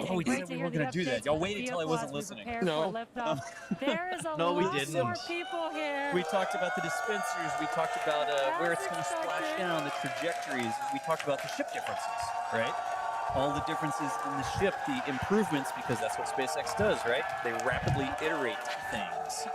Oh, we said we weren't going to do that. Y'all waited until I wasn't listening. No. There is a No, we lot didn't. more people here. We talked about the dispensers. We talked about where it's going to splash down, the trajectories. We talked about the ship differences, right? All the differences in the ship, the improvements, because that's what SpaceX does, right? They rapidly iterate things.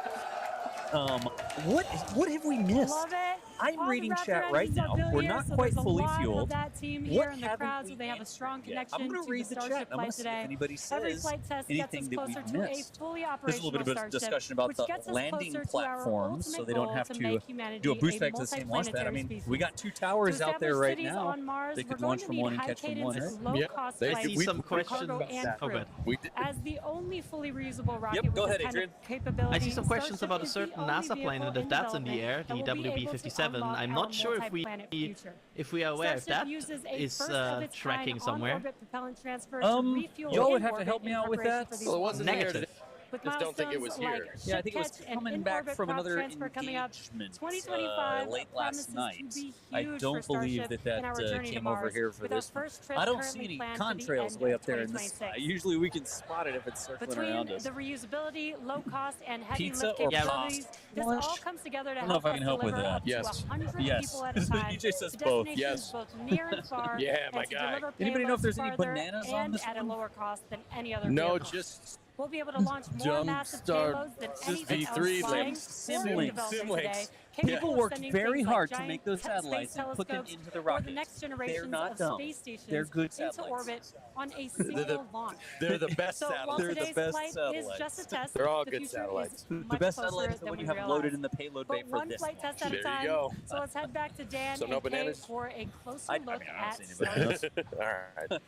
What have we missed? Love it. I'm reading chat right now. We're not quite fully fueled. That team What here in the haven't crowd, we so they have a strong answered yet? connection I'm going to to read the the chat. Starship I'm going Flight to see if today. anybody Every says flight test gets us anything that closer we've to a missed. fully There's a operational little bit of Starship, discussion about which the gets us landing closer to our platforms, so ultimate they don't goal have to to make humanity do a boost a back to the same launch pad. I mean, multiplanetary we got species. 2 towers To out there establish right cities now. on Mars, They we're could going launch to from need one and high catch from cadence, one, right? low-cost They- flights I see some for questions cargo about and that. crew. We did. As the only fully reusable rocket Yep, go with ahead, this kind Adrian. of capability, I see some questions Starship about a is the certain only NASA plane, vehicle and if in that's in the development air, that will the be able to WB-57. unlock I'm our not sure multi-planet future. if we are aware if Starship that uses a is first-of-its-kind tracking somewhere. on-orbit propellant transfer to refuel y'all in would have to orbit help me in out with preparation that. for these Well, it wasn't long here. Negative. with Just don't think it was milestones here. like Yeah, I ship think it was catch and coming back in-orbit from prop another transfer coming up. engagement 2025 late promises last night. to be I huge don't for believe Starship that in our journey to came over Mars, here for with our this one. first trip I don't see currently any planned for the contrails end way of up there in the sky. 2026. Usually we can spot it if it's circling around Between us. the reusability, low cost, and heavy Pizza lift or capabilities, pasta? this all comes together to I don't know help if I us can help with deliver that. up Yes. to 100 Yes. people at a time EJ says to both. destinations Yes. both near and far, Yeah, my and to guy. deliver Anybody know if payloads there's any farther bananas on and this at a one? lower cost than any other No, vehicle. just We'll be able to launch more Dumb massive star- payloads than just anything else V3 flying links. or in Sim development links. today. Yeah. Capable People of worked sending very things hard like to make giant those space satellites and put them telescopes into the or rockets. the next They're generations not of dumb. space stations They're good into satellites. orbit on a single launch. they're the best So while satellites. They're the today's best flight satellites. is just a test, They're all the good future satellites. is The much best closer satellite is the than one we you have realize. loaded in the payload bay But for one this flight launch. test at There a you time. go. So let's head back to Dan So no and Kate bananas? for a closer I look mean, I at don't see any Starship. All right.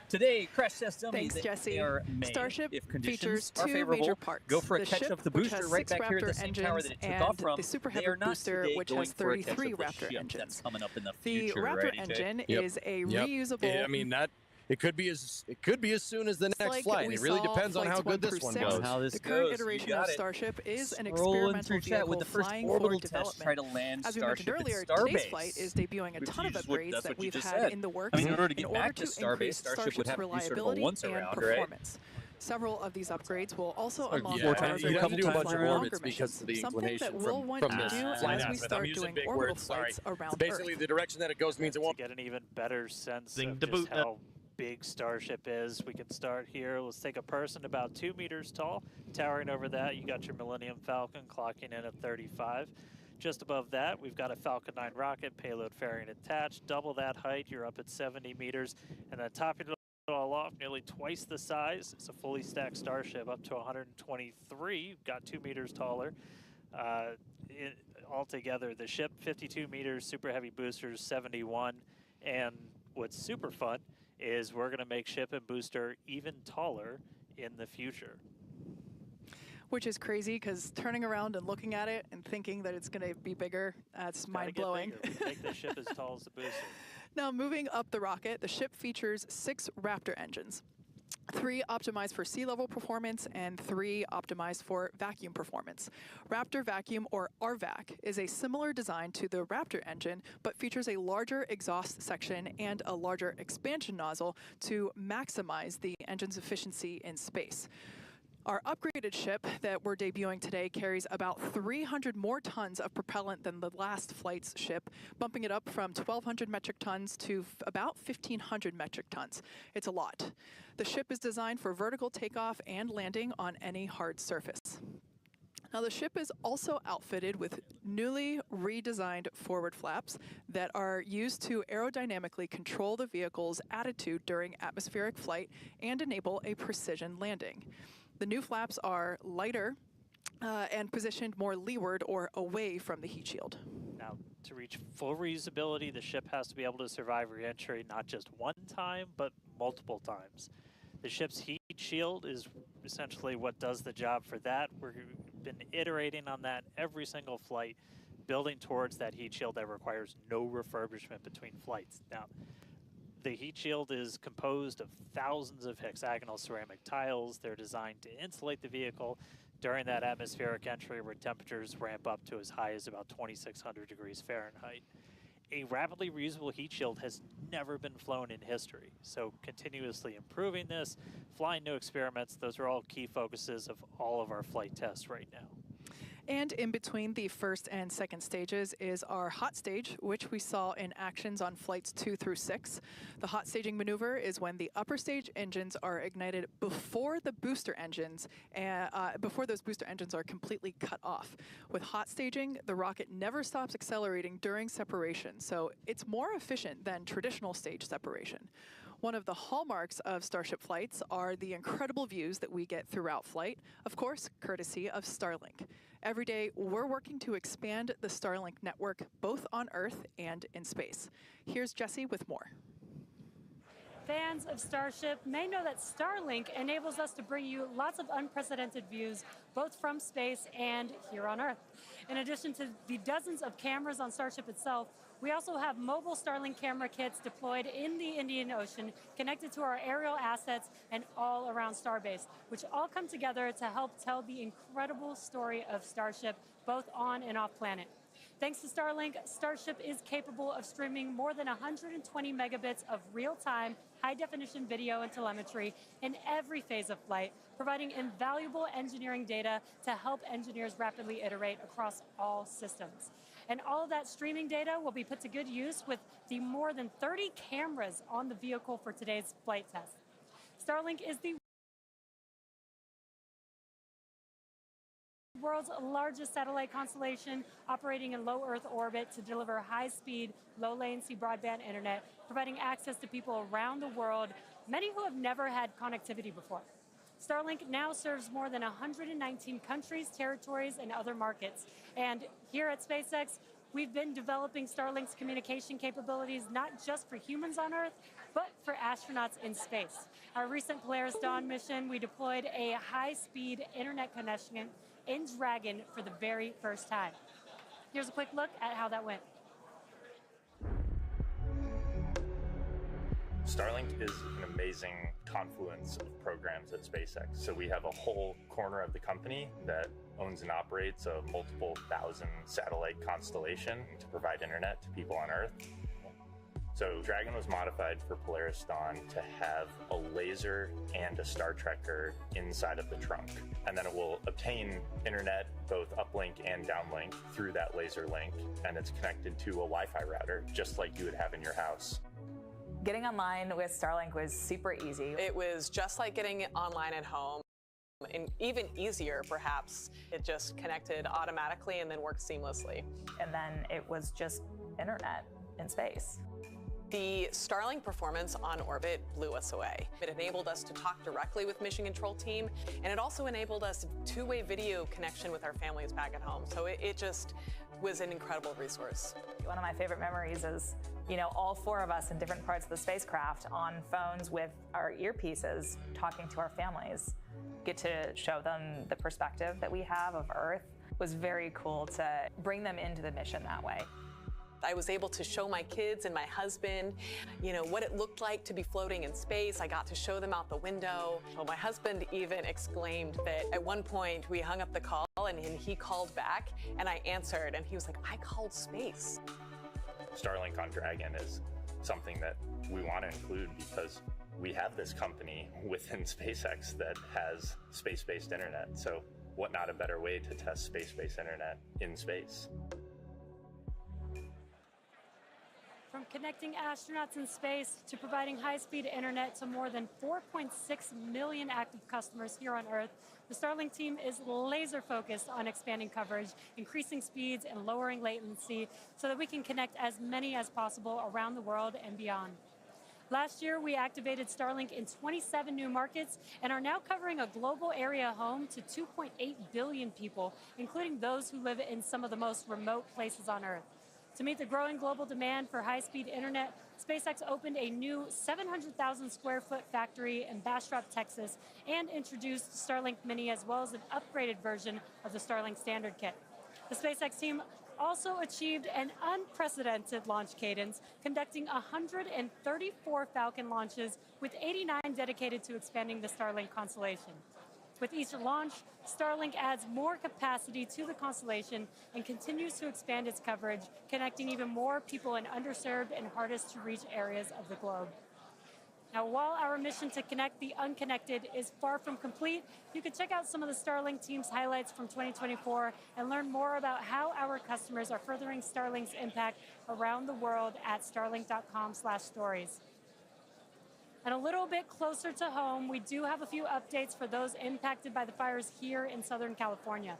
Today, crash test dummies. Thanks, Jesse. They are made Starship if conditions features are 2 favorable. major parts. Go for a the catch ship, up the which booster has right 6 back here at the Raptor same tower engines, that it took and off from. the Super They Heavy are not booster, today which going has for a catch 33 up the Raptor ship engines. that's coming up in the The future, Raptor right, EJ? engine Yep. is a Yep. reusable. I mean that it could be as soon as the next like flight. we It really saw depends on how flights good 1 this through one 6. goes. How this The current goes. You iteration got of it. Starship is an Scrolling experimental through chat with vehicle the first flying orbital for test try development. to land As we mentioned Starship earlier, at today's Starbase. flight is debuting a Which ton of is what- upgrades that's that what you we've just had said. in the works I mean, in order to get back to to Starbase, increase Starship would have to do sort of a reliability once and around, right? performance. Several of these upgrades will also unlock four our times, ability a couple to times fly around. longer because of the missions, something that inclination we'll from want to this do flight as we azimuth. I'm start using doing big orbital words, sorry. flights around Basically, Earth. the direction that it goes means it To won't. get an even better sense Zing of the just boot. how big Starship is, we can start here. Let's take a person about 2 meters tall. Towering over that, you got your Millennium Falcon clocking in at 35. Just above that, we've got a Falcon 9 rocket, payload fairing attached. Double that height, you're up at 70 meters. And then topping it all off, nearly twice the size. It's a fully stacked Starship up to 123, got 2 meters taller. Altogether, the ship 52 meters, super heavy boosters 71, and what's super fun is we're going to make ship and booster even taller in the future. Which is crazy because turning around and looking at it and thinking that it's going to be bigger, that's Gotta mind get blowing. bigger. We make the ship as tall as the booster. Now, moving up the rocket, the ship features 6 Raptor engines. 3 optimized for sea level performance and 3 optimized for vacuum performance. Raptor Vacuum, or RVAC, is a similar design to the Raptor engine, but features a larger exhaust section and a larger expansion nozzle to maximize the engine's efficiency in space. Our upgraded ship that we're debuting today carries about 300 more tons of propellant than the last flight's ship, bumping it up from 1,200 metric tons to about 1,500 metric tons. It's a lot. The ship is designed for vertical takeoff and landing on any hard surface. Now, the ship is also outfitted with newly redesigned forward flaps that are used to aerodynamically control the vehicle's attitude during atmospheric flight and enable a precision landing. The new flaps are lighter and positioned more leeward or away from the heat shield. Now, to reach full reusability, the ship has to be able to survive re-entry not just one time, but multiple times. The ship's heat shield is essentially what does the job for that. We've been iterating on that every single flight, building towards that heat shield that requires no refurbishment between flights. Now, the heat shield is composed of thousands of hexagonal ceramic tiles. They're designed to insulate the vehicle during that atmospheric entry where temperatures ramp up to as high as about 2,600 degrees Fahrenheit. a rapidly reusable heat shield has never been flown in history. So continuously improving this, flying new experiments, those are all key focuses of all of our flight tests right now. And in between the first and second stages is our hot stage, which we saw in actions on flights 2 through 6. The hot staging maneuver is when the upper stage engines are ignited before the booster engines, before those booster engines are completely cut off. With hot staging, the rocket never stops accelerating during separation, so it's more efficient than traditional stage separation. One of the hallmarks of Starship flights are the incredible views that we get throughout flight, of course, courtesy of Starlink. Every day, we're working to expand the Starlink network both on Earth and in space. Here's Jesse with more. Fans of Starship may know that Starlink enables us to bring you lots of unprecedented views, both from space and here on Earth. In addition to the dozens of cameras on Starship itself, we also have mobile Starlink camera kits deployed in the Indian Ocean, connected to our aerial assets and all around Starbase, which all come together to help tell the incredible story of Starship, both on and off planet. Thanks to Starlink, Starship is capable of streaming more than 120 megabits of real-time, high-definition video and telemetry in every phase of flight, providing invaluable engineering data to help engineers rapidly iterate across all systems. And all of that streaming data will be put to good use with the more than 30 cameras on the vehicle for today's flight test. Starlink is the world's largest satellite constellation, operating in low Earth orbit to deliver high-speed, low-latency broadband internet, providing access to people around the world, many who have never had connectivity before. Starlink now serves more than 119 countries, territories, and other markets. And here at SpaceX, we've been developing Starlink's communication capabilities not just for humans on Earth, but for astronauts in space. Our recent Polaris Dawn mission, we deployed a high-speed internet connection in Dragon for the very first time. Here's a quick look at how that went. Starlink is an amazing confluence of programs at SpaceX. So we have a whole corner of the company that owns and operates a multiple thousand satellite constellation to provide internet to people on Earth. So Dragon was modified for Polaris Dawn to have a laser and a Star Trekker inside of the trunk. And then it will obtain internet, both uplink and downlink, through that laser link. And it's connected to a Wi-Fi router, just like you would have in your house. Getting online with Starlink was super easy. It was just like getting online at home, and even easier perhaps. It just connected automatically and then worked seamlessly. And then it was just internet in space. The Starlink performance on orbit blew us away. It enabled us to talk directly with Mission Control team, and it also enabled us two-way video connection with our families back at home. So it just was an incredible resource. One of my favorite memories is, all four of us in different parts of the spacecraft on phones with our earpieces talking to our families. Get to show them the perspective that we have of Earth. It was very cool to bring them into the mission that way. I was able to show my kids and my husband, what it looked like to be floating in space. I got to show them out the window. Well, my husband even exclaimed that at one point we hung up the call and he called back and I answered and he was like, I called space. Starlink on Dragon is something that we want to include because we have this company within SpaceX that has space-based internet. So what not a better way to test space-based internet in space? From connecting astronauts in space to providing high-speed internet to more than 4.6 million active customers here on Earth, the Starlink team is laser-focused on expanding coverage, increasing speeds, and lowering latency so that we can connect as many as possible around the world and beyond. Last year, we activated Starlink in 27 new markets and are now covering a global area home to 2.8 billion people, including those who live in some of the most remote places on Earth. To meet the growing global demand for high-speed internet, SpaceX opened a new 700,000 square foot factory in Bastrop, Texas, and introduced Starlink Mini as well as an upgraded version of the Starlink Standard Kit. The SpaceX team also achieved an unprecedented launch cadence, conducting 134 Falcon launches with 89 dedicated to expanding the Starlink constellation. With each launch, Starlink adds more capacity to the constellation and continues to expand its coverage, connecting even more people in underserved and hardest to reach areas of the globe. Now, while our mission to connect the unconnected is far from complete, you can check out some of the Starlink team's highlights from 2024 and learn more about how our customers are furthering Starlink's impact around the world at starlink.com/stories. And a little bit closer to home, we do have a few updates for those impacted by the fires here in Southern California.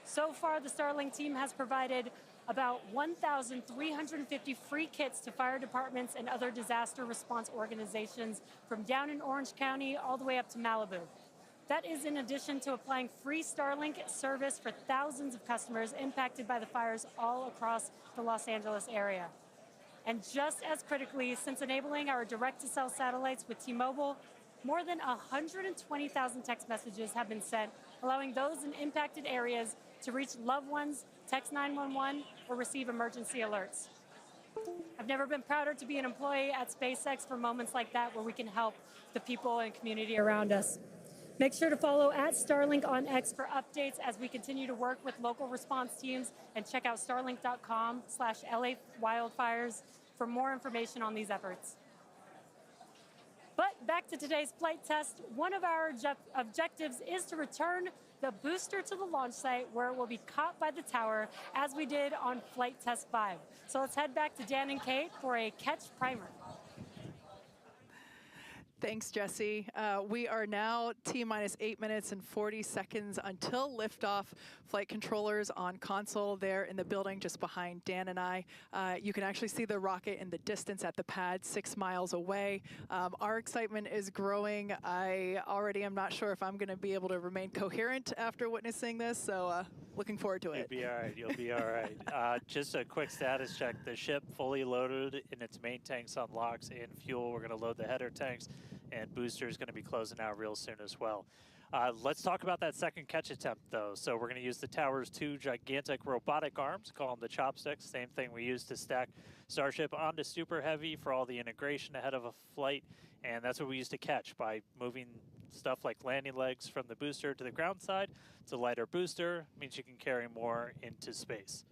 So far, the Starlink team has provided about 1,350 free kits to fire departments and other disaster response organizations from down in Orange County all the way up to Malibu. That is in addition to applying free Starlink service for thousands of customers impacted by the fires all across the Los Angeles area. And just as critically, since enabling our direct-to-cell satellites with T-Mobile, more than 120,000 text messages have been sent, allowing those in impacted areas to reach loved ones, text 911, or receive emergency alerts. I've never been prouder to be an employee at SpaceX for moments like that where we can help the people and community around us. Make sure to follow at Starlink on X for updates as we continue to work with local response teams, and check out starlink.com/LA wildfires for more information on these efforts. But back to today's flight test, one of our objectives is to return the booster to the launch site where it will be caught by the tower as we did on Flight Test 5. So let's head back to Dan and Kate for a catch primer. Thanks, Jesse. We are now T-minus 8 minutes and 40 seconds until liftoff. Flight controllers on console there in the building just behind Dan and I. You can actually see the rocket in the distance at the pad 6 miles away. Our excitement is growing. I already am not sure if I'm going to be able to remain coherent after witnessing this, so looking forward to it. You'll be all right. You'll be all right. Just a quick status check. The ship fully loaded in its main tanks on LOX and fuel. We're going to load the header tanks, and booster is going to be closing out real soon as well. Let's talk about that second catch attempt, though. So we're going to use the tower's 2 gigantic robotic arms, call them the chopsticks, same thing we used to stack Starship onto Super Heavy for all the integration ahead of a flight, and that's what we used to catch by moving stuff like landing legs from the booster to the ground side. It's a lighter booster, means you can carry more into space.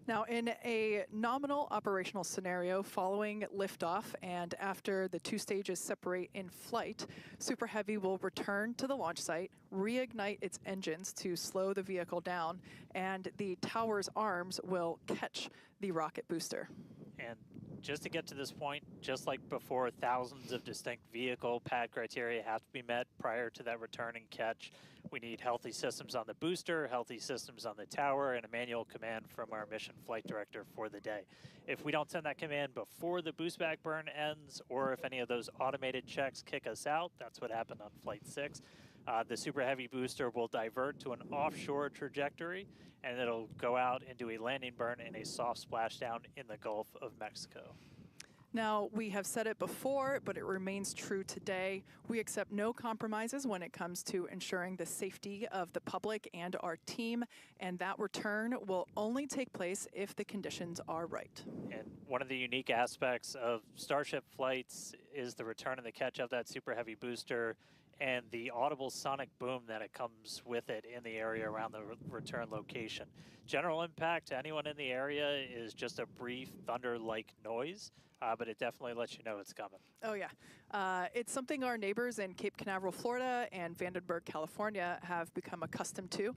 Now, in a nominal operational scenario following liftoff and after the 2 stages separate in flight, Super Heavy will return to the launch site, reignite its engines to slow the vehicle down, and the tower's arms will catch the rocket booster. And just to get to this point, just like before, thousands of distinct vehicle pad criteria have to be met prior to that return and catch. We need healthy systems on the booster, healthy systems on the tower, and a manual command from our mission flight director for the day. If we don't send that command before the boost back burn ends, or if any of those automated checks kick us out, that's what happened on Flight 6, the Super Heavy booster will divert to an offshore trajectory, and it'll go out into a landing burn and a soft splashdown in the Gulf of Mexico. Now, we have said it before, but it remains true today. We accept no compromises when it comes to ensuring the safety of the public and our team, and that return will only take place if the conditions are right. And one of the unique aspects of Starship flights is the return and the catch of that Super Heavy booster and the audible sonic boom that it comes with it in the area around the return location. General impact to anyone in the area is just a brief thunder-like noise, but it definitely lets you know it's coming. Oh yeah, it's something our neighbors in Cape Canaveral, Florida and Vandenberg, California have become accustomed to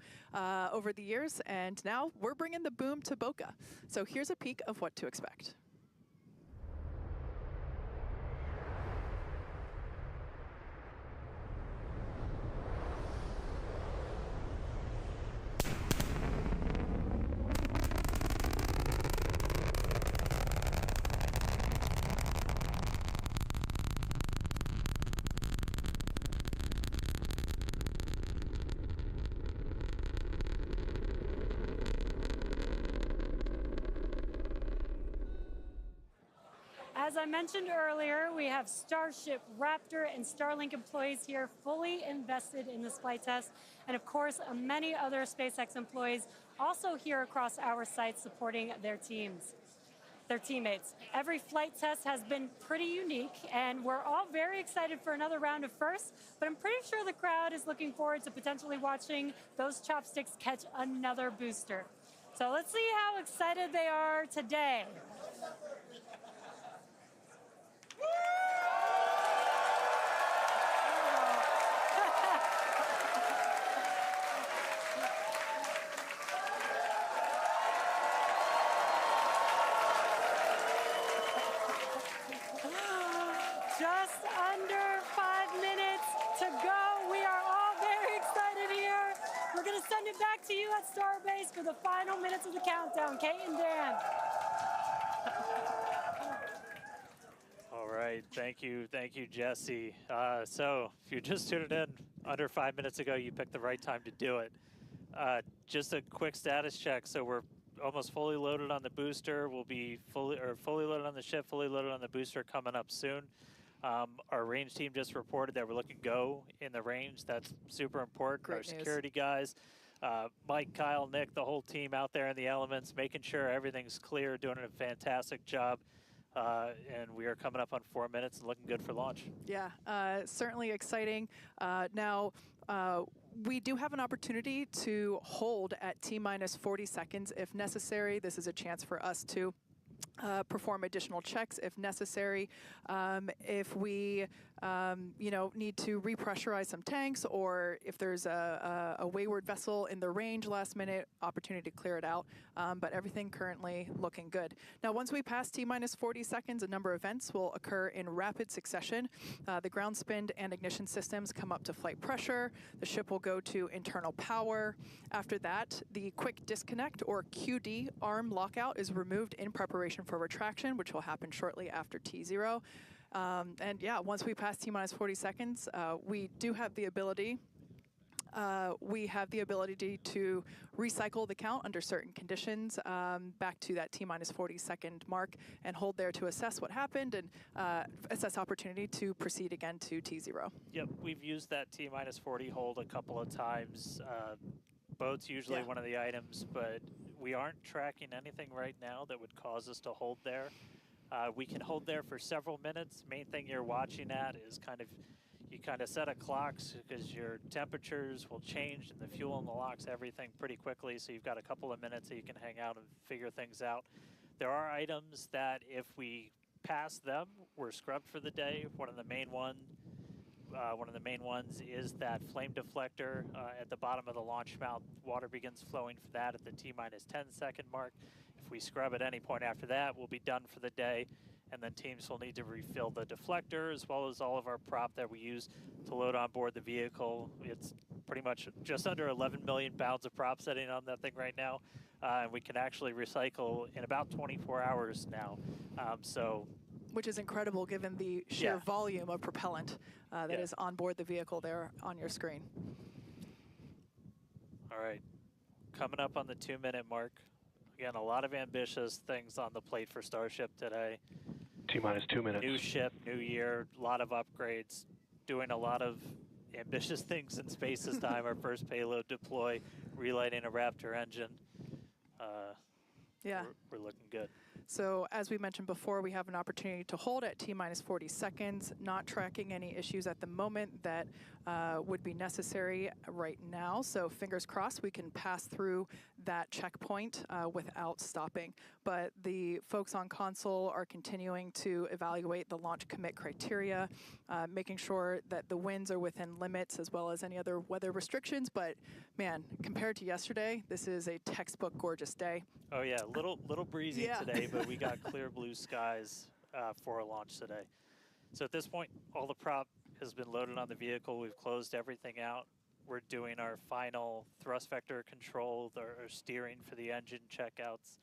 over the years, and now we're bringing the boom to Boca. So here's a peek of what to expect. As I mentioned earlier, we have Starship, Raptor, and Starlink employees here fully invested in this flight test, and of course, many other SpaceX employees also here across our sites supporting their teams. their teammates. Every flight test has been pretty unique, and we're all very excited for another round of firsts, but I'm pretty sure the crowd is looking forward to potentially watching those chopsticks catch another booster. So let's see how excited they are today. Just under 5 minutes to go. We are all very excited here. We're going to send it back to you at Starbase for the final minutes of the countdown. Kate and Dan. All right, thank you, Jesse. So if you just tuned in under 5 minutes ago, you picked the right time to do it. Just a quick status check. So we're almost fully loaded on the booster. We'll be fully loaded on the ship, fully loaded on the booster coming up soon. Our range team just reported that we're looking go in the range. That's super important. Great Our news. security guys, Mike, Kyle, Nick, the whole team out there in the elements, making sure everything's clear, doing a fantastic job. And we are coming up on 4 minutes and looking good for launch. Yeah, certainly exciting. Now, we do have an opportunity to hold at T-minus 40 seconds if necessary. This is a chance for us to perform additional checks if necessary. If we, need to repressurize some tanks, or if there's a wayward vessel in the range last minute, opportunity to clear it out. But everything currently looking good. Now, once we pass T-minus 40 seconds, a number of events will occur in rapid succession. The ground spin and ignition systems come up to flight pressure. The ship will go to internal power. After that, the quick disconnect, or QD, arm lockout is removed in preparation for retraction, which will happen shortly after T0. And yeah, once we pass T-minus 40 seconds, we do have the ability to recycle the count under certain conditions back to that T-minus 40 second mark and hold there to assess what happened and assess opportunity to proceed again to T0. Yep, we've used that T-minus 40 hold a couple of times. Boat's usually one of the items, but we aren't tracking anything right now that would cause us to hold there. We can hold there for several minutes. Main thing you're watching at is you kind of set a clocks because your temperatures will change and the fuel in the locks, everything pretty quickly. So you've got a couple of minutes that you can hang out and figure things out. There are items that if we pass them, we're scrubbed for the day. One of the main ones is that flame deflector at the bottom of the launch mount. Water begins flowing for that at the T-minus 10 second mark. If we scrub at any point after that, we'll be done for the day. And then teams will need to refill the deflector as well as all of our prop that we use to load on board the vehicle. It's pretty much just under 11 million pounds of prop setting on that thing right now. And we can actually recycle in about 24 hours now. Which is incredible given the sheer volume of propellant that is on board the vehicle there on your screen. All right, coming up on the 2 minute mark. Again, a lot of ambitious things on the plate for Starship today. T-minus 2 minutes. New ship, new year, a lot of upgrades, doing a lot of ambitious things in space this time. Our first payload deploy, relighting a Raptor engine. We're looking good. So as we mentioned before, we have an opportunity to hold at T-minus 40 seconds, not tracking any issues at the moment that would be necessary right now. So fingers crossed we can pass through that checkpoint without stopping. But the folks on console are continuing to evaluate the launch commit criteria, making sure that the winds are within limits as well as any other weather restrictions. But man, compared to yesterday, this is a textbook gorgeous day. Oh yeah, little breezy today, but we got clear blue skies for a launch today. So at this point, all the prop has been loaded on the vehicle. We've closed everything out. We're doing our final thrust vector control, or steering for the engine checkouts.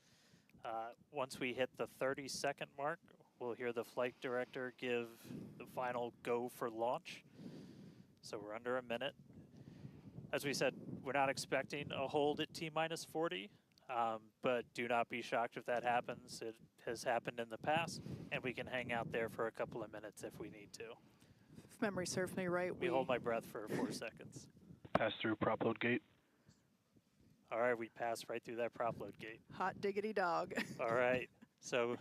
Once we hit the 30-second mark, we'll hear the flight director give the final go for launch. So we're under a minute. As we said, we're not expecting a hold at T-minus 40. But do not be shocked if that happens. It has happened in the past, and we can hang out there for a couple of minutes if we need to. If memory serves me right, we hold my breath for 4 seconds. Pass through prop load gate. All right, we pass right through that prop load gate. Hot diggity dog. All right, So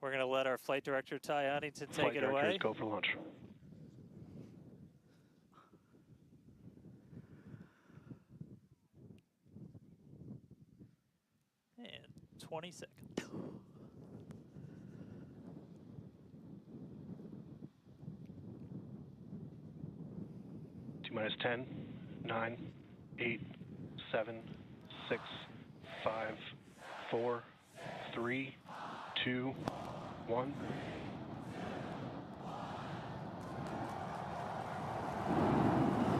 we're going to let our flight director, Ty Huntington, take Flight it directors, away. go for launch. And 20 seconds. T-minus 10, 9, 8, 7, 6, 5, 4, 3, 2, 1.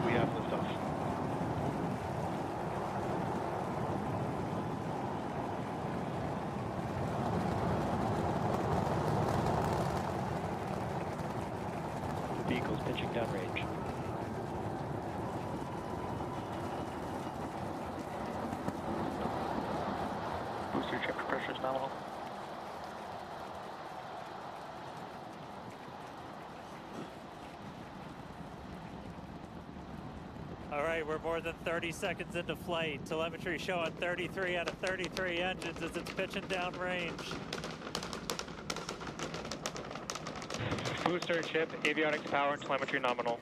We have liftoff. Vehicle's pitching downrange. Booster chamber pressure is nominal. All right, we're more than 30 seconds into flight. Telemetry showing 33 out of 33 engines as it's pitching downrange. Booster, ship, avionics, power, and telemetry nominal.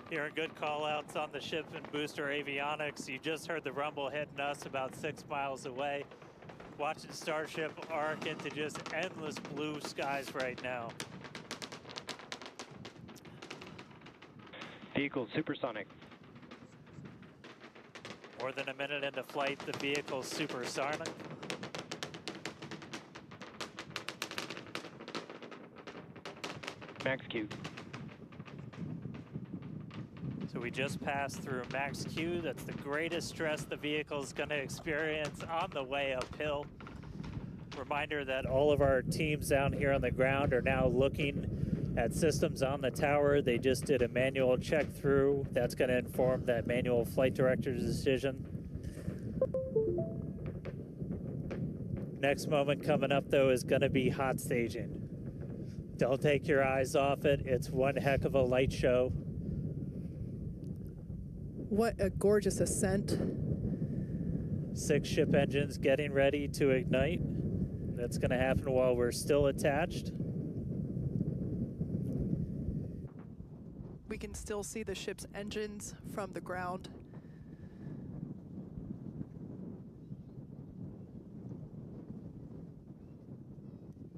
Hearing good call-outs on the ship and booster avionics. You just heard the rumble hitting us about 6 miles away. Watching Starship arc into just endless blue skies right now. Vehicle supersonic. More than a minute into flight, the vehicle's supersonic. Max Q. So we just passed through max Q. That's the greatest stress the vehicle's going to experience on the way uphill. Reminder that all of our teams down here on the ground are now looking at systems on the tower. They just did a manual check through. That's going to inform that manual flight director's decision. Next moment coming up, though, is going to be hot staging. Don't take your eyes off it. It's one heck of a light show. What a gorgeous ascent. 6 ship engines getting ready to ignite. That's going to happen while we're still attached. We can still see the ship's engines from the ground.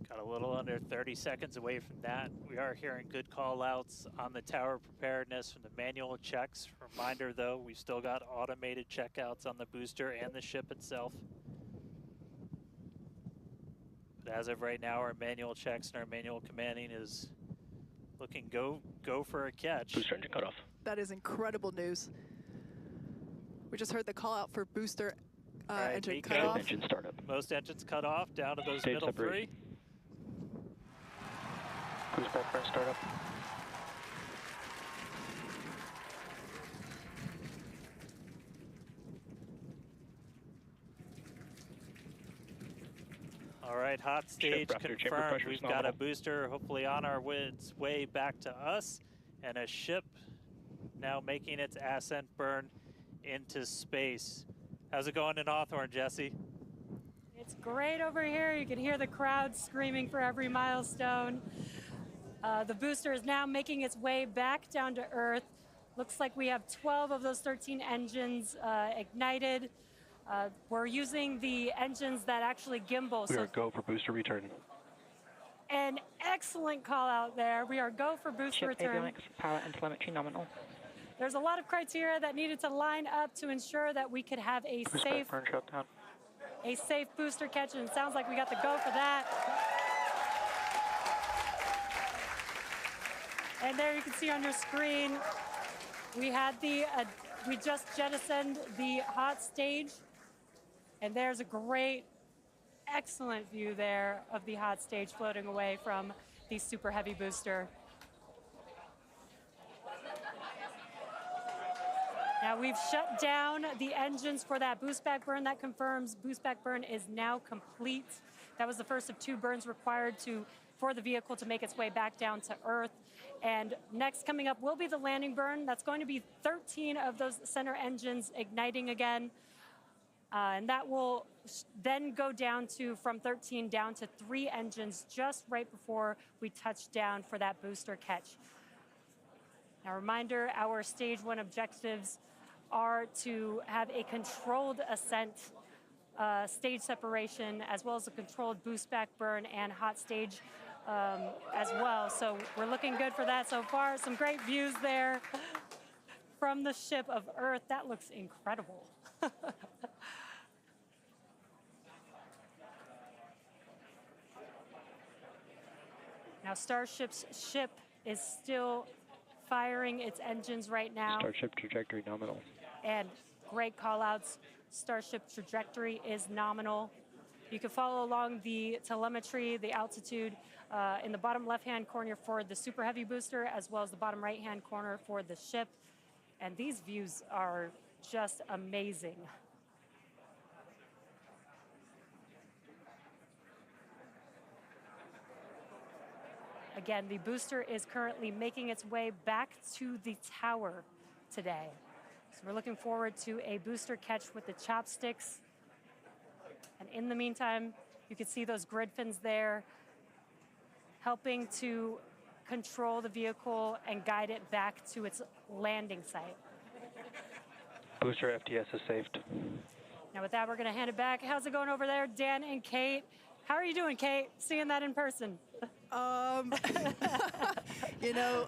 Got a little under 30 seconds away from that. We are hearing good call outs on the tower preparedness from the manual checks. Reminder though, we've still got automated checkouts on the booster and the ship itself. But as of right now, our manual checks and our manual commanding is looking go for a catch. Booster engine cut off. That is incredible news. We just heard the call out for booster Right, engine Miko. cut off. Engine startup. Most engines cut off, down to those Stage middle separation. 3. Cruise backburn startup. All right, hot stage Raptor, chamber confirmed. pressure We've is got a nominal. booster hopefully on our its way back to us, and a ship now making its ascent burn into space. How's it going in Hawthorne, Jesse? It's great over here. You can hear the crowd screaming for every milestone. The booster is now making its way back down to Earth. Looks like we have 12 of those 13 engines ignited. We're using the engines that actually gimbal. We So are go for booster return. an excellent call out there. We are go for booster Ship return. avionics, power and telemetry nominal. There's a lot of criteria that needed to line up to ensure that we could have a Cruise safe backburn shutdown. booster catch, and it sounds like we got the go for that. And there you can see on your screen, we had we just jettisoned the hot stage, and there's a great, excellent view there of the hot stage floating away from the super heavy booster. Now we've shut down the engines for that boost back burn. That confirms boost back burn is now complete. That was the first of 2 burns required for the vehicle to make its way back down to Earth. And next coming up will be the landing burn. That's going to be 13 of those center engines igniting again. And that will then go down to, from 13 down to 3 engines just right before we touch down for that booster catch. Now, reminder, our stage 1 objectives are to have a controlled ascent, stage separation, as well as a controlled boost back burn and hot stage as well. So we're looking good for that so far. Some great views there from the ship of Earth. That looks incredible. Now, Starship's ship is still firing its engines right now. Starship trajectory nominal. And great call-outs. Starship trajectory is nominal. You can follow along the telemetry, the altitude, in the bottom left-hand corner for the Super Heavy booster, as well as the bottom right-hand corner for the ship. And these views are just amazing. Again, the booster is currently making its way back to the tower today. So we're looking forward to a booster catch with the chopsticks. And in the meantime, you can see those grid fins there, helping to control the vehicle and guide it back to its landing site. Booster FTS is saved. Now with that, we're gonna hand it back. How's it going over there, Dan and Kate? How are you doing, Kate? Seeing that in person. You know,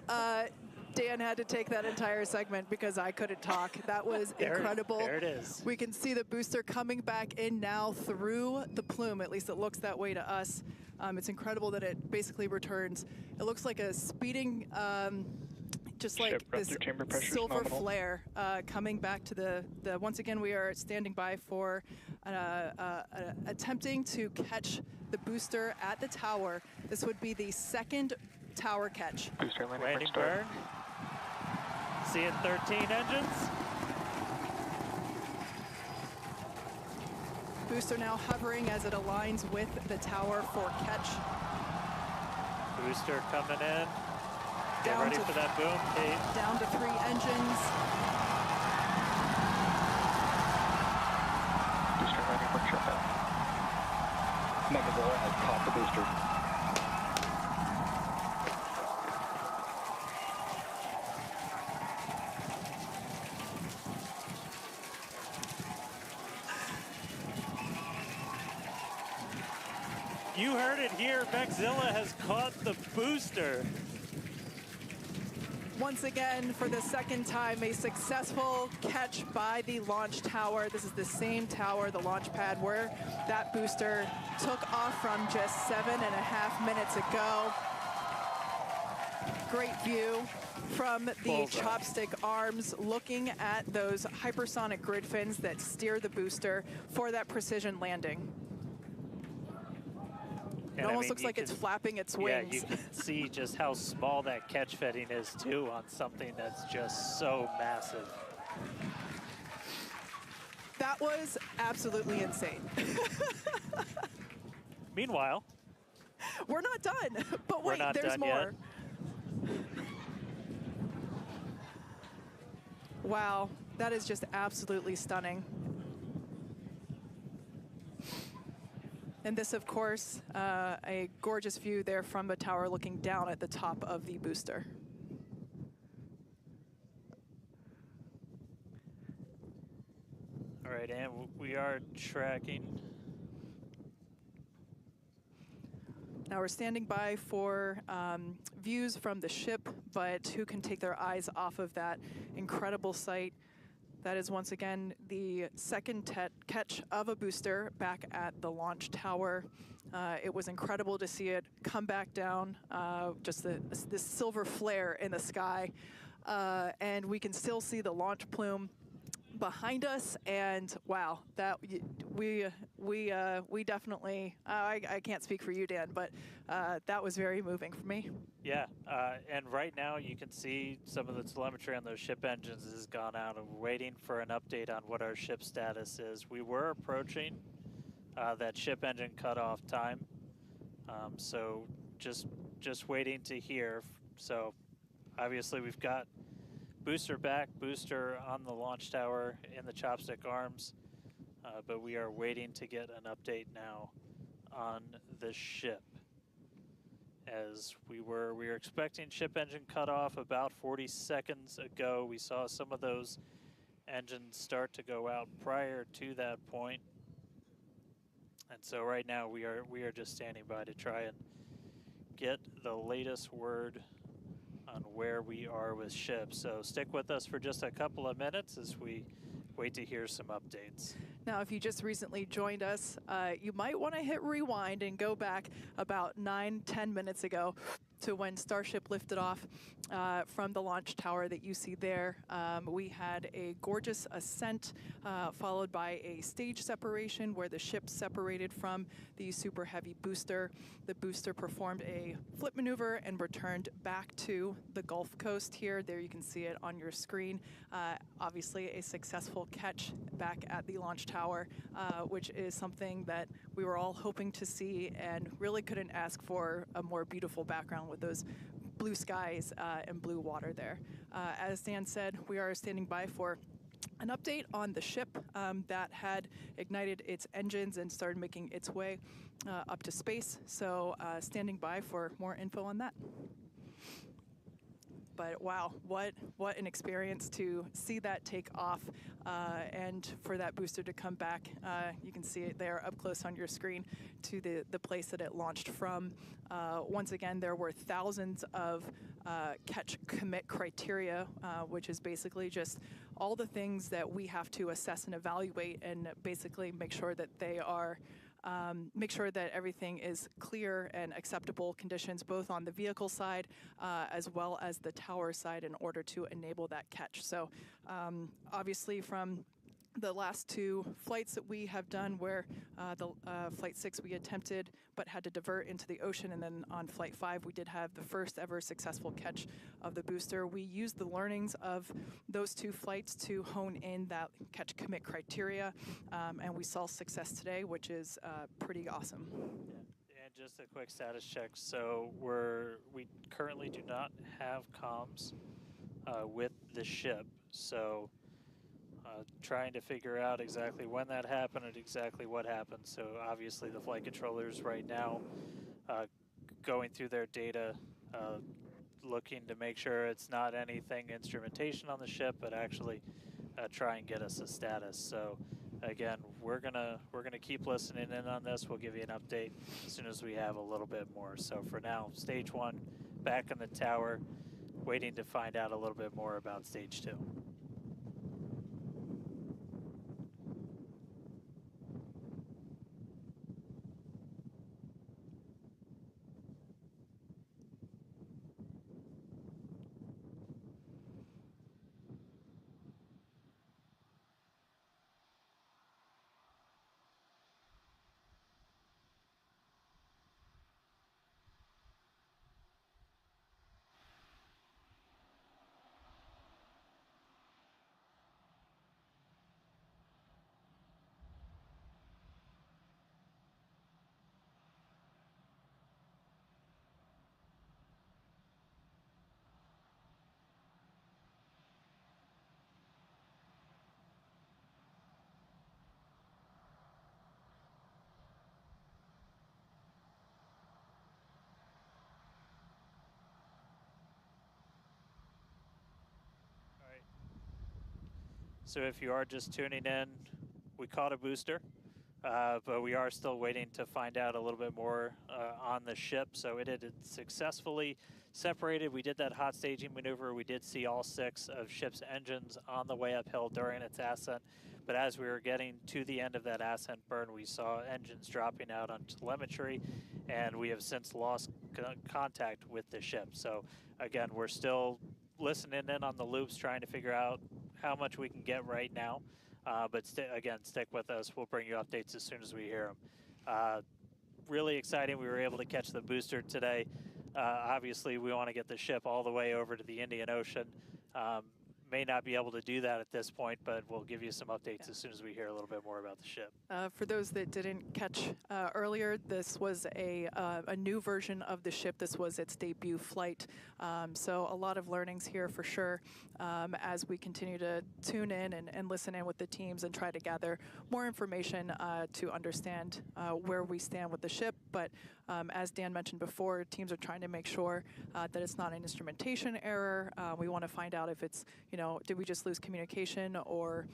Dan had to take that entire segment because I couldn't talk. That was incredible. There it is. We can see the booster coming back in now through the plume. At least it looks that way to us. It's incredible that it basically returns. It looks like a speeding, just like this silver flare coming back to the. Once again, we are standing by for attempting to catch the booster at the tower. This would be the second tower catch. Booster Landing burn. Seeing 13 engines. Booster now hovering as it aligns with the tower for catch. Booster coming in. Get Down ready to for that boom, Kate. Down to 3 engines. Booster landing for shutdown. Mechazilla has caught the booster. You heard it here. Mechazilla has caught the booster. Once again, for the second time, a successful catch by the launch tower. This is the same tower, the launch pad, where that booster took off from just 7.5 minutes ago. Great view from the chopstick arms, looking at those hypersonic grid fins that steer the booster for that precision landing. It almost looks like it's flapping its wings. Yeah, you can see just how small that catch fitting is too on something that's just so massive. That was absolutely insane. Meanwhile, we're not done, but wait, not there's done more. Wow, that is just absolutely stunning. And this, of course, a gorgeous view there from the tower looking down at the top of the booster. all right, and we are tracking. Now we're standing by for views from the ship, but who can take their eyes off of that incredible sight? That is once again the second catch of a booster back at the launch tower. It was incredible to see it come back down, just this silver flare in the sky. And we can still see the launch plume behind us, and wow, that we definitely, I can't speak for you, Dan, but that was very moving for me. Yeah, and right now you can see some of the telemetry on those ship engines has gone out, and we're waiting for an update on what our ship status is. We were approaching that ship engine cutoff time, so just waiting to hear. So obviously we've got booster back, booster on the launch tower in the chopstick arms. but we are waiting to get an update now on the ship. As we were expecting ship engine cutoff about 40 seconds ago. We saw some of those engines start to go out prior to that point. And so right now we are just standing by to try and get the latest word on where we are with ships. So stick with us for just a couple of minutes as we wait to hear some updates. Now, if you just recently joined us, you might want to hit rewind and go back about 9-10 minutes ago to when Starship lifted off from the launch tower that you see there. We had a gorgeous ascent followed by a stage separation where the ship separated from the super heavy booster. The booster performed a flip maneuver and returned back to the Gulf Coast here. There you can see it on your screen. Obviously a successful catch back at the launch tower, which is something that we were all hoping to see and really couldn't ask for a more beautiful background with those blue skies and blue water there. As Dan said, we are standing by for an update on the ship that had ignited its engines and started making its way up to space. So standing by for more info on that. But wow, what an experience to see that take off and for that booster to come back. You can see it there up close on your screen to the place that it launched from. Once again, there were thousands of catch commit criteria, which is basically just all the things that we have to assess and evaluate and basically make sure that they are make sure that everything is clear and acceptable conditions, both on the vehicle side as well as the tower side, in order to enable that catch. So obviously from the last two flights that we have done, where the Flight 6 we attempted but had to divert into the ocean, and then on Flight 5 we did have the first ever successful catch of the booster. We used the learnings of those two flights to hone in that catch commit criteria, and we saw success today, which is pretty awesome. Yeah. And just a quick status check. So we currently do not have comms with the ship. So trying to figure out exactly when that happened and exactly what happened. So obviously the flight controllers right now going through their data, looking to make sure it's not anything instrumentation on the ship, but actually try and get us a status. So again, we're gonna keep listening in on this. We'll give you an update as soon as we have a little bit more. So for now, stage 1 back in the tower, waiting to find out a little bit more about stage 2. So if you are just tuning in, we caught a booster, but we are still waiting to find out a little bit more on the ship. So it had successfully separated. We did that hot staging maneuver. We did see all 6 of ship's engines on the way uphill during its ascent. But as we were getting to the end of that ascent burn, we saw engines dropping out on telemetry, and we have since lost contact with the ship. So again, we're still listening in on the loops, trying to figure out how much we can get right now. But again, stick with us. We'll bring you updates as soon as we hear them. Really exciting. We were able to catch the booster today. Obviously, we want to get the ship all the way over to the Indian Ocean, may not be able to do that at this point, but we'll give you some updates as soon as we hear a little bit more about the ship. For those that didn't catch earlier, this was a new version of the ship. This was its debut flight. So a lot of learnings here for sure as we continue to tune in and listen in with the teams and try to gather more information to understand where we stand with the ship. But as Dan mentioned before, teams are trying to make sure that it's not an instrumentation error. We want to find out if it's, did we just lose communication or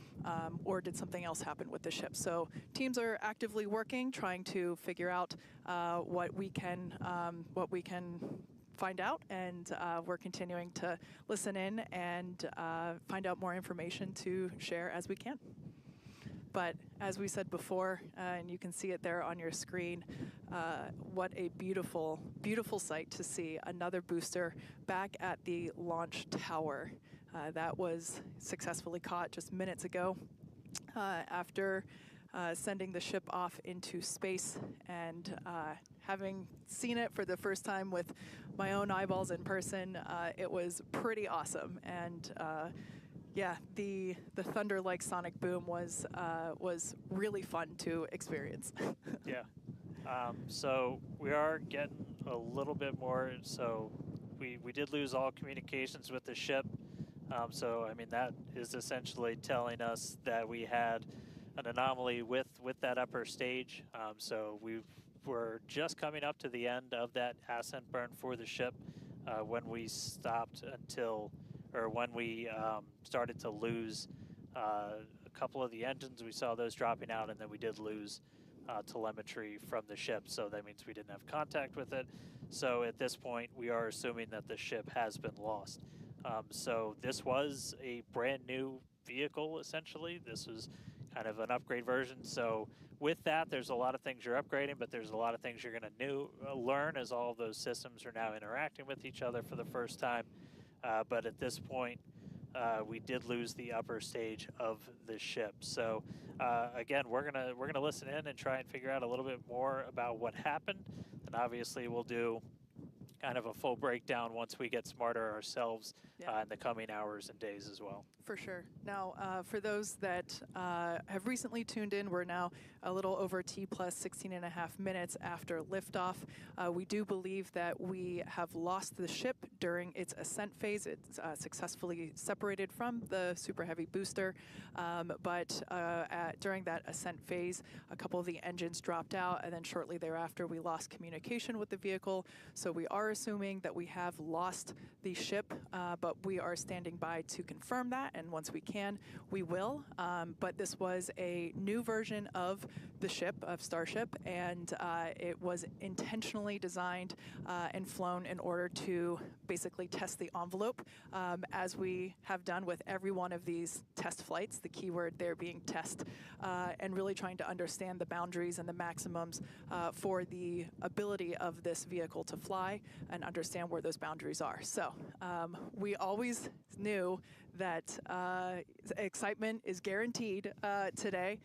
did something else happen with the ship? So teams are actively working, trying to figure out what we can find out, and we're continuing to listen in and find out more information to share as we can. But as we said before, and you can see it there on your screen, what a beautiful, beautiful sight to see another booster back at the launch tower. That was successfully caught just minutes ago after sending the ship off into space, and having seen it for the first time with my own eyeballs in person, it was pretty awesome. And yeah, the thunder-like sonic boom was really fun to experience. Yeah. So we are getting a little bit more. So we did lose all communications with the ship. So I mean, that is essentially telling us that we had an anomaly with that upper stage. So we were just coming up to the end of that ascent burn for the ship when we stopped when we started to lose a couple of the engines. We saw those dropping out, and then we did lose telemetry from the ship. So that means we didn't have contact with it. So at this point, we are assuming that the ship has been lost. So this was a brand new vehicle, essentially. This was kind of an upgrade version. So with that, there's a lot of things you're upgrading, but there's a lot of things you're going to learn as all of those systems are now interacting with each other for the first time. But at this point, we did lose the upper stage of the ship. So again, we're gonna listen in and try and figure out a little bit more about what happened. And obviously, we'll do kind of a full breakdown once we get smarter ourselves in the coming hours and days as well. For sure. Now, for those that have recently tuned in, we're now a little over T plus 16 and a half minutes after liftoff. We do believe that we have lost the ship during its ascent phase. It's successfully separated from the Super Heavy booster, but during that ascent phase, a couple of the engines dropped out, and then shortly thereafter, we lost communication with the vehicle. So we are assuming that we have lost the ship, but we are standing by to confirm that, and once we can, we will. But this was a new version of the ship, of Starship, and it was intentionally designed and flown in order to basically test the envelope, as we have done with every one of these test flights, the keyword there being test, and really trying to understand the boundaries and the maximums for the ability of this vehicle to fly and understand where those boundaries are. So we always knew that excitement is guaranteed today,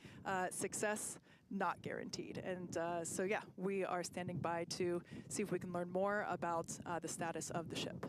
success not guaranteed. And so yeah, we are standing by to see if we can learn more about the status of the ship.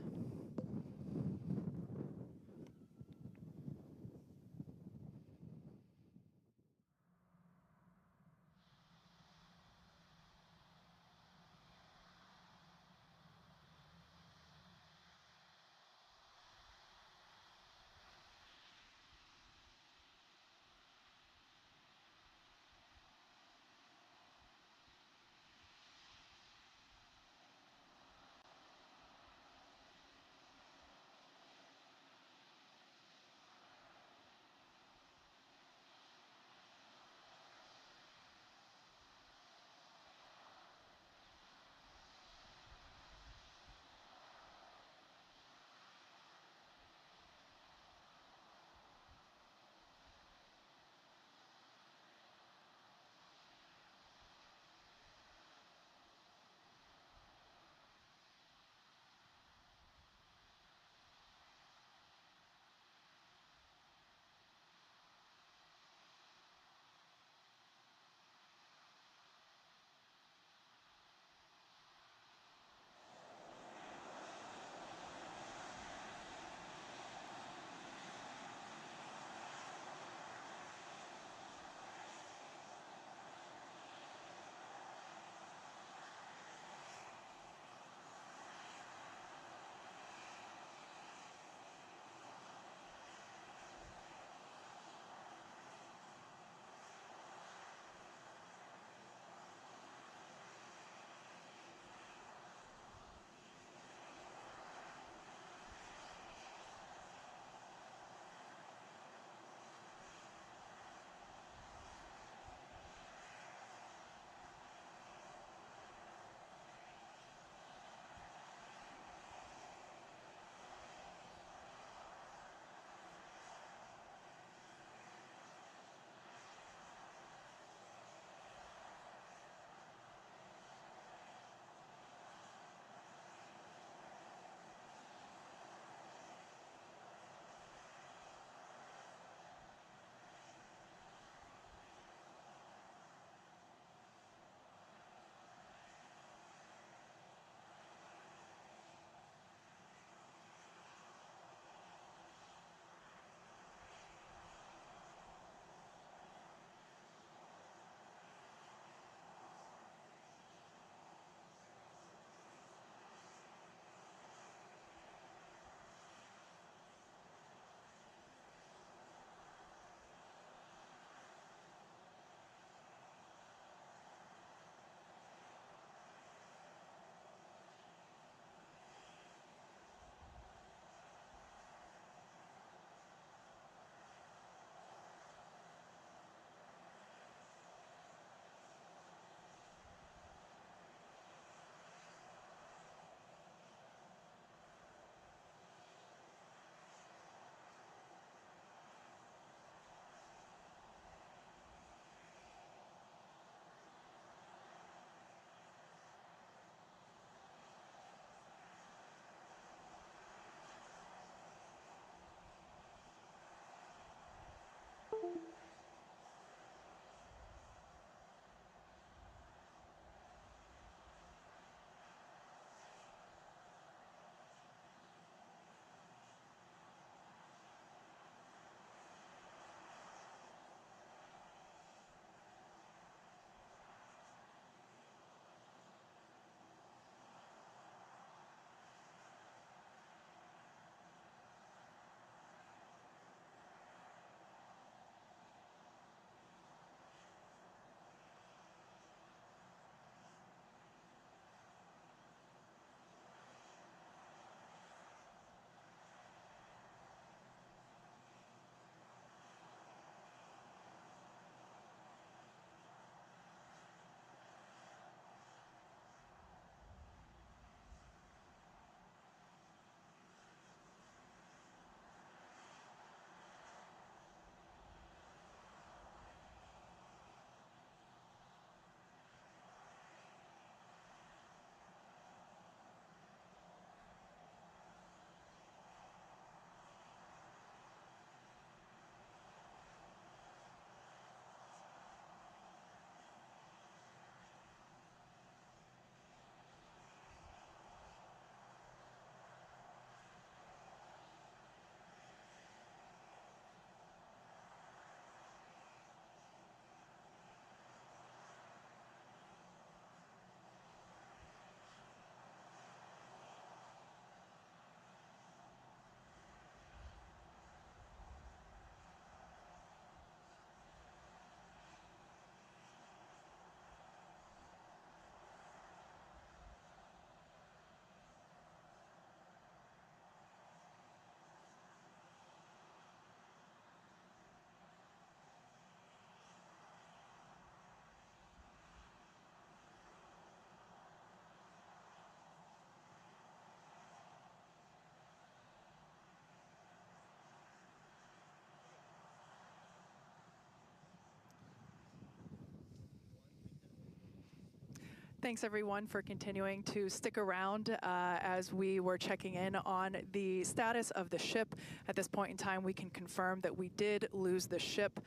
Thanks everyone for continuing to stick around as we were checking in on the status of the ship. At this point in time, we can confirm that we did lose the ship.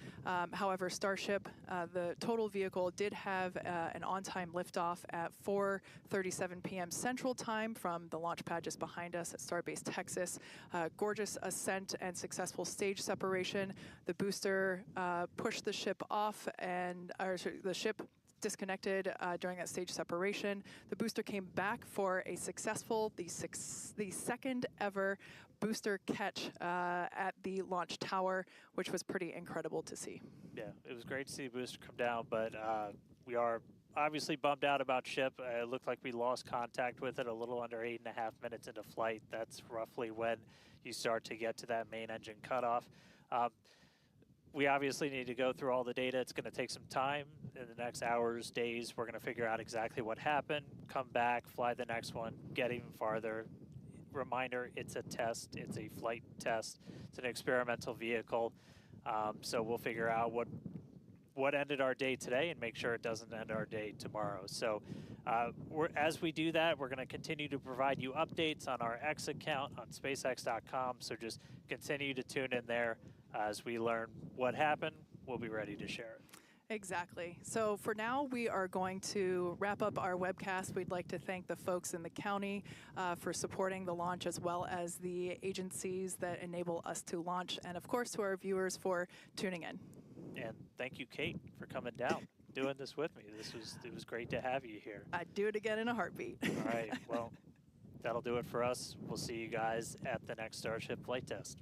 However, Starship, the total vehicle, did have an on-time liftoff at 4:37 p.m. Central Time from the launch pad just behind us at Starbase Texas. Gorgeous ascent and successful stage separation. The booster pushed the ship off, and the ship disconnected during that stage separation. The booster came back for a successful, the second ever booster catch at the launch tower, which was pretty incredible to see. Yeah, it was great to see the booster come down, but we are obviously bummed out about ship. It looked like we lost contact with it a little under 8.5 minutes into flight. That's roughly when you start to get to that main engine cutoff. We obviously need to go through all the data. It's going to take some time. In the next hours, days, we're going to figure out exactly what happened, come back, fly the next one, get even farther. Reminder, it's a test. It's a flight test. It's an experimental vehicle. So we'll figure out what ended our day today and make sure it doesn't end our day tomorrow. So as we do that, we're going to continue to provide you updates on our X account on spacex.com. So just continue to tune in there. As we learn what happened, we'll be ready to share it. Exactly. So for now, we are going to wrap up our webcast. We'd like to thank the folks in the county for supporting the launch, as well as the agencies that enable us to launch, and of course to our viewers for tuning in. And thank you, Kate, for coming down, doing this with me. It was great to have you here. I'd do it again in a heartbeat. All right. Well, that'll do it for us. We'll see you guys at the next Starship flight test.